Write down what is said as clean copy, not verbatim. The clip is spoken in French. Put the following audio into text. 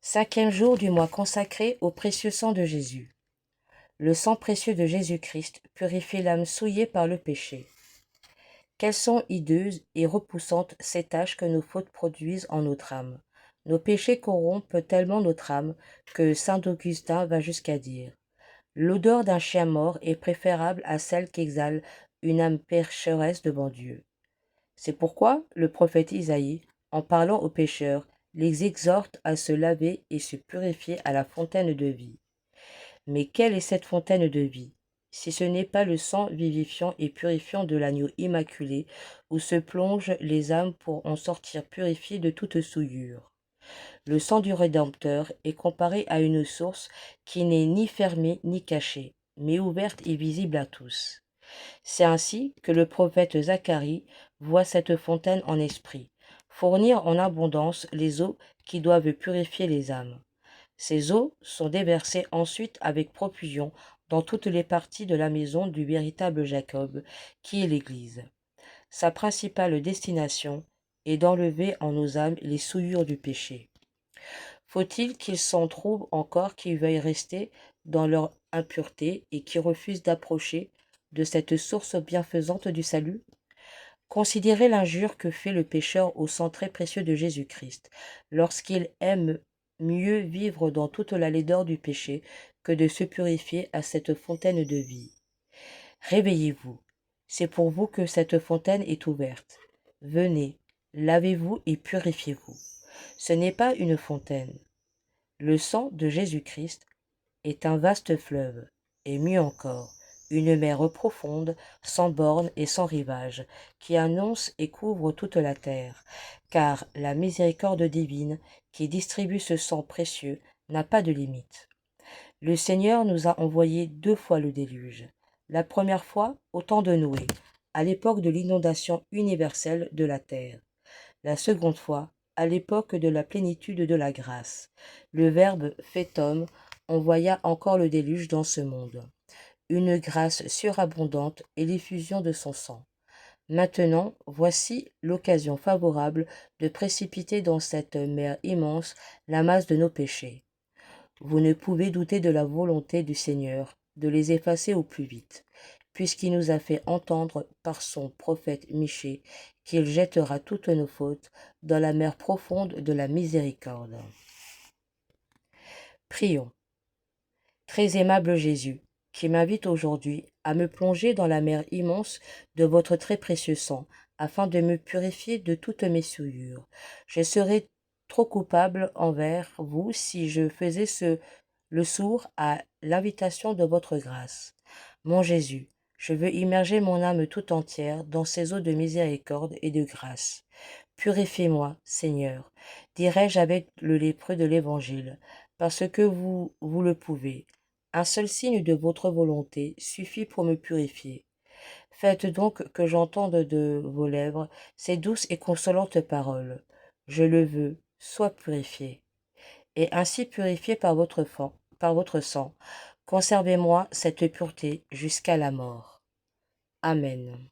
Cinquième jour du mois consacré au précieux sang de Jésus. Le sang précieux de Jésus-Christ purifie l'âme souillée par le péché. Quelles sont hideuses et repoussantes ces taches que nos fautes produisent en notre âme. Nos péchés corrompent tellement notre âme que saint Augustin va jusqu'à dire: l'odeur d'un chien mort est préférable à celle qu'exhale une âme pécheresse devant Dieu. C'est pourquoi le prophète Isaïe, en parlant aux pécheurs, les exhorte à se laver et se purifier à la fontaine de vie. Mais quelle est cette fontaine de vie, si ce n'est pas le sang vivifiant et purifiant de l'agneau immaculé, où se plongent les âmes pour en sortir purifiées de toute souillure? Le sang du Rédempteur est comparé à une source qui n'est ni fermée ni cachée, mais ouverte et visible à tous. C'est ainsi que le prophète Zacharie voit cette fontaine en esprit, fournir en abondance les eaux qui doivent purifier les âmes. Ces eaux sont déversées ensuite avec profusion dans toutes les parties de la maison du véritable Jacob, qui est l'Église. Sa principale destination est d'enlever en nos âmes les souillures du péché. Faut-il qu'il s'en trouve encore qui veuillent rester dans leur impureté et qui refusent d'approcher de cette source bienfaisante du salut? Considérez l'injure que fait le pécheur au sang très précieux de Jésus-Christ, lorsqu'il aime mieux vivre dans toute la laideur du péché que de se purifier à cette fontaine de vie. Réveillez-vous, c'est pour vous que cette fontaine est ouverte. Venez, lavez-vous et purifiez-vous. Ce n'est pas une fontaine. Le sang de Jésus-Christ est un vaste fleuve, et mieux encore, une mer profonde, sans bornes et sans rivage, qui annonce et couvre toute la terre, car la miséricorde divine qui distribue ce sang précieux n'a pas de limite. Le Seigneur nous a envoyé 2 fois le déluge. La première fois au temps de Noé, à l'époque de l'inondation universelle de la terre. La seconde fois à l'époque de la plénitude de la grâce. Le Verbe fait homme envoya encore le déluge dans ce monde, une grâce surabondante et l'effusion de son sang. Maintenant, voici l'occasion favorable de précipiter dans cette mer immense la masse de nos péchés. Vous ne pouvez douter de la volonté du Seigneur de les effacer au plus vite, puisqu'il nous a fait entendre par son prophète Michée qu'il jettera toutes nos fautes dans la mer profonde de la miséricorde. Prions. Très aimable Jésus, qui m'invite aujourd'hui à me plonger dans la mer immense de votre très précieux sang, afin de me purifier de toutes mes souillures. Je serais trop coupable envers vous si je faisais le sourd à l'invitation de votre grâce. Mon Jésus, je veux immerger mon âme tout entière dans ces eaux de miséricorde et de grâce. Purifiez-moi, Seigneur, dirai-je avec le lépreux de l'Évangile, parce que vous le pouvez. Un seul signe de votre volonté suffit pour me purifier. Faites donc que j'entende de vos lèvres ces douces et consolantes paroles. Je le veux, sois purifié. Et ainsi purifié par votre sang, conservez-moi cette pureté jusqu'à la mort. Amen.